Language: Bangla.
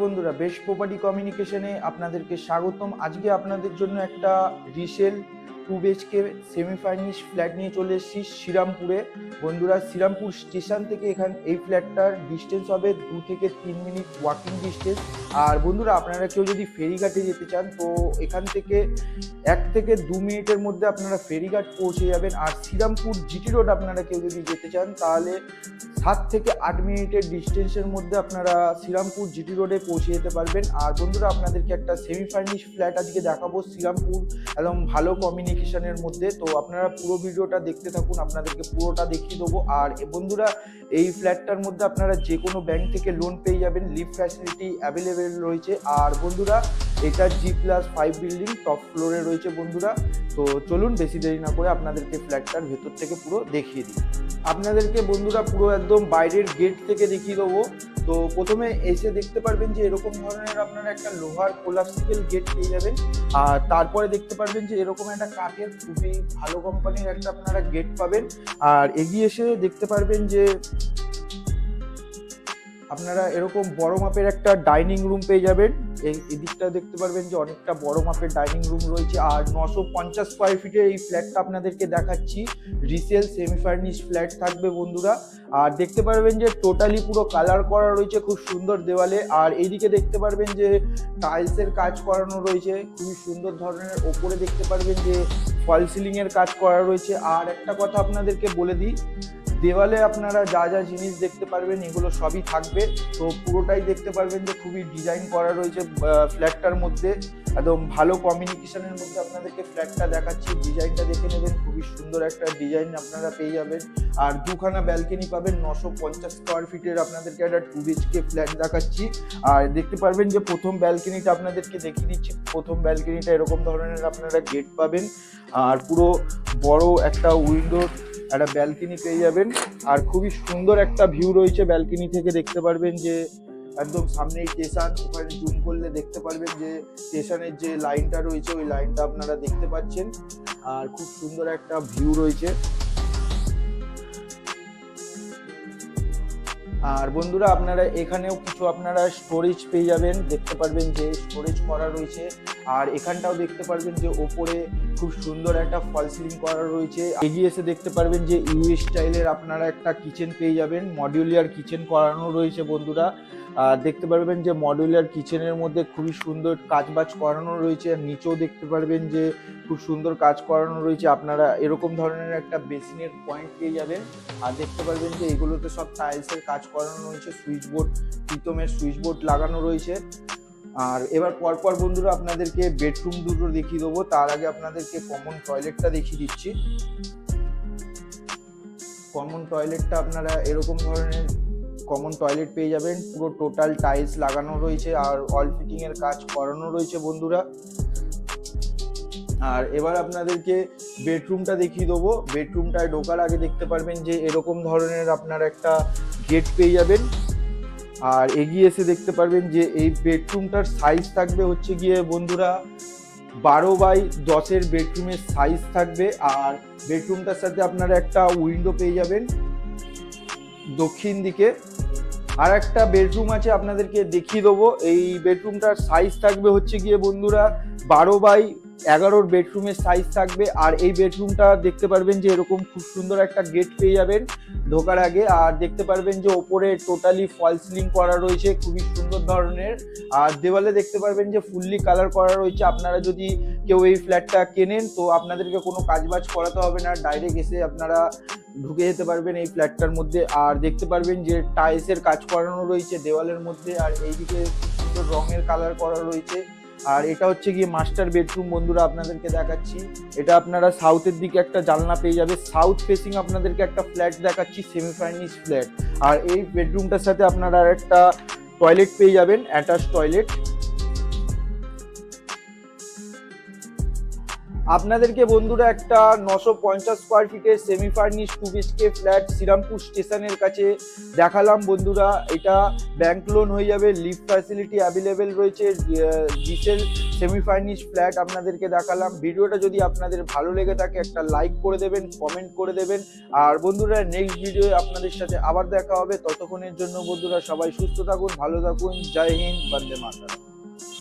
বন্ধুরা, বেস্ট প্রপার্টি কমিউনিকেশনে আপনাদেরকে স্বাগতম। আজকে আপনাদের জন্য একটা resale 2 BHK semi furnish flat নিয়ে চলে এসেছি শ্রীরামপুরে। বন্ধুরা, শ্রীরামপুর স্টেশন থেকে এই ফ্ল্যাটটার ডিস্টেন্স হবে 2 থেকে 3 মিনিট ওয়াকিং ডিস্টেন্স। আর বন্ধুরা, আপনারা কেউ যদি ফেরিঘাটে যেতে চান তো এখান থেকে 1 থেকে 2 মিনিটের মধ্যে আপনারা ফেরিঘাট পৌঁছে যাবেন। আর শ্রীরামপুর জিটি রোড আপনারা কেউ যদি যেতে চান তাহলে 7 থেকে 8 মিনিটের ডিস্টেন্সের মধ্যে আপনারা শ্রীরামপুর জিটি রোডে পৌঁছে যেতে পারবেন। আর বন্ধুরা, আপনাদেরকে একটা সেমি ফার্নিশ ফ্ল্যাট আজকে দেখাবো শ্রীরামপুর, একদম ভালো কমিউনিকেশনের মধ্যে। তো আপনারা পুরো ভিডিওটা দেখতে থাকুন, আপনাদেরকে পুরোটা দেখিয়ে দেবো। আর বন্ধুরা, এই ফ্ল্যাটটার মধ্যে আপনারা যে কোনো ব্যাংক থেকে লোন পেয়ে যাবেন, লিফট ফ্যাসিলিটি অ্যাভেলেবেল রয়েছে। আর বন্ধুরা, এটা G+5 বিল্ডিং, টপ ফ্লোরে রয়েছে বন্ধুরা। তো চলুন বেশি দেরি না করে আপনাদেরকে ফ্ল্যাটটার ভেতর থেকে পুরো দেখিয়ে দিই। আপনাদেরকে বন্ধুরা পুরো একদম বাইরের গেট থেকে দেখিয়ে দেবো। তো প্রথমে এসে দেখতে পারবেন যে এরকম ধরনের আপনারা একটা লোহার কোলাপসিবল গেট পেয়ে যাবেন। আর তারপরে দেখতে পারবেন যে এরকম একটা কাঠের খুবই ভালো কোম্পানির একটা আপনারা গেট পাবেন। আর এগিয়ে এসে দেখতে পারবেন যে আপনারা এরকম বড় মাপের একটা ডাইনিং রুম পেয়ে যাবেন। এই দিকটা দেখতে পারবেন যে অনেকটা বড় মাপের ডাইনিং রুম রয়েছে। আর 950 স্কোয়ার ফিটের এই ফ্ল্যাটটা আপনাদেরকে দেখাচ্ছি, রিসেল সেমি ফার্নিশ ফ্ল্যাট থাকবে বন্ধুরা। আর দেখতে পারবেন যে টোটালি পুরো কালার করা রয়েছে খুব সুন্দর দেওয়ালে। আর এইদিকে দেখতে পারবেন যে টাইলসের কাজ করানো রয়েছে খুবই সুন্দর ধরনের। ওপরে দেখতে পারবেন যে ফল সিলিং এর কাজ করা রয়েছে। আর একটা কথা আপনাদেরকে বলে দিই, দেওয়ালে আপনারা যা যা জিনিস দেখতে পারবেন এগুলো সবই থাকবে। তো পুরোটাই দেখতে পারবেন যে খুবই ডিজাইন করা রয়েছে ফ্ল্যাটটার মধ্যে, একদম ভালো কমিউনিকেশনের মধ্যে আপনাদেরকে ফ্ল্যাটটা দেখাচ্ছি। ডিজাইনটা দেখে নেবেন, খুবই সুন্দর একটা ডিজাইন আপনারা পেয়ে যাবেন। আর দুখানা ব্যালকনি পাবেন। 950 স্কোয়ার ফিটের আপনাদেরকে একটা 2 BHK ফ্ল্যাট দেখাচ্ছি। আর দেখতে পারবেন যে প্রথম ব্যালকনিটা আপনাদেরকে দেখিয়ে দিচ্ছি। প্রথম ব্যালকনিটা এরকম ধরনের আপনারা গেট পাবেন। আর পুরো বড় একটা উইন্ডো একটা ব্যালকনি পেয়ে যাবেন। আর খুবই সুন্দর একটা ভিউ রয়েছে ব্যালকনি থেকে। দেখতে পারবেন যে একদম সামনেই স্টেশন, ওখানে জুম করলে দেখতে পারবেন যে স্টেশনের যে লাইনটা রয়েছে ওই লাইনটা আপনারা দেখতে পাচ্ছেন। আর খুব সুন্দর একটা ভিউ রয়েছে। আর বন্ধুরা, আপনারা এখানেও কিছু আপনারা স্টোরেজ পেয়ে যাবেন। দেখতে পারবেন যে স্টোরেজ করা রয়েছে। আর এখানটাও দেখতে পারবেন যে ওপরে খুব সুন্দর একটা ফল সিলিং করা রয়েছে। এগিয়ে এসে দেখতে পারবেন যে ইউএস স্টাইলের আপনারা একটা কিচেন পেয়ে যাবেন। মডিউলার কিচেন করানো রয়েছে বন্ধুরা। আর দেখতে পারবেন যে মডিউলার কিচেনের মধ্যে খুবই সুন্দর কাজবাজ করানো রয়েছে। আর নিচেও দেখতে পারবেন যে খুব সুন্দর কাজ করানো রয়েছে। আপনারা এরকম ধরনের একটা বেসিনের পয়েন্ট পেয়ে যাবেন। আর দেখতে পারবেন যে এগুলোতে সব টাইলসের কাজ করানো রয়েছে। সুইচ বোর্ড, পিতমের সুইচ বোর্ড লাগানো রয়েছে। আর এবার পরপর বন্ধুরা আপনাদেরকে বেডরুম দুটো দেখিয়ে দেবো। তার আগে আপনাদেরকে কমন টয়লেটটা দেখিয়ে দিচ্ছি। কমন টয়লেটটা আপনারা এরকম ধরনের কমন টয়লেট পেয়ে যাবেন। পুরো টোটাল টাইলস লাগানো রয়েছে আর অল ফিটিং এর কাজ করানো রয়েছে বন্ধুরা। আর এবার আপনাদেরকে বেডরুমটা দেখিয়ে দেবো। বেডরুমটায় ঢোকার আগে দেখতে পারবেন যে এরকম ধরনের আপনারা একটা গেট পেয়ে যাবেন। আর এগিয়ে এসে দেখতে পারবেন যে এই বেডরুমটার সাইজ থাকবে হচ্ছে গিয়ে বন্ধুরা 12x10 বেডরুমের সাইজ থাকবে। আর বেডরুমটার সাথে আপনারা একটা উইন্ডো পেয়ে যাবেন দক্ষিণ দিকে। আর একটা বেডরুম আছে আপনাদেরকে দেখিয়ে দেবো। এই বেডরুমটার সাইজ থাকবে হচ্ছে গিয়ে বন্ধুরা 12x11 বেডরুমের সাইজ থাকবে। আর এই বেডরুমটা দেখতে পারবেন যে এরকম খুব সুন্দর একটা গেট পেয়ে যাবেন ঢোকার আগে। আর দেখতে পারবেন যে ওপরে টোটালি ফল সিলিং করা রয়েছে খুবই সুন্দর ধরনের। আর দেওয়ালে দেখতে পারবেন যে ফুললি কালার করা রয়েছে। আপনারা যদি কেউ এই ফ্ল্যাটটা কেনেন তো আপনাদেরকে কোনো কাজবাজ করাতে হবে না, ডাইরেক্ট এসে আপনারা ঢুকে যেতে পারবেন এই ফ্ল্যাটটার মধ্যে। আর দেখতে পারবেন যে টাইলসের কাজ করানো রয়েছে দেওয়ালের মধ্যে। আর এইদিকে সুন্দর রঙের কালার করা রয়েছে। আর এটা হচ্ছে গিয়ে মাস্টার বেডরুম বন্ধুরা আপনাদেরকে দেখাচ্ছি। এটা আপনারা সাউথের দিকে একটা জানলা পেয়ে যাবে। সাউথ ফেসিং আপনাদেরকে একটা ফ্ল্যাট দেখাচ্ছি, সেমি ফার্নিশ ফ্ল্যাট। আর এই বেডরুমটার সাথে আপনারা একটা টয়লেট পেয়ে যাবেন, অ্যাটাচ টয়লেট। আপনাদেরকে বন্ধুরা একটা 950 স্কোয়ার ফিটের semi furnish 2 BHK flat Shrirampur স্টেশনের কাছে দেখালাম বন্ধুরা। এটা ব্যাংক লোন হয়ে যাবে, লিফট ফ্যাসিলিটি অ্যাভেলেবেল রয়েছে, ডিসেল সেমি ফার্নিশ ফ্ল্যাট আপনাদেরকে দেখালাম। ভিডিওটা যদি আপনাদের ভালো লেগে থাকে একটা লাইক করে দেবেন, কমেন্ট করে দেবেন। আর বন্ধুরা নেক্সট ভিডিও আপনাদের সাথে আবার দেখা হবে। ততক্ষণের জন্য বন্ধুরা সবাই সুস্থ থাকুন, ভালো থাকুন। জয় হিন্দ, বন্দে মাতরম।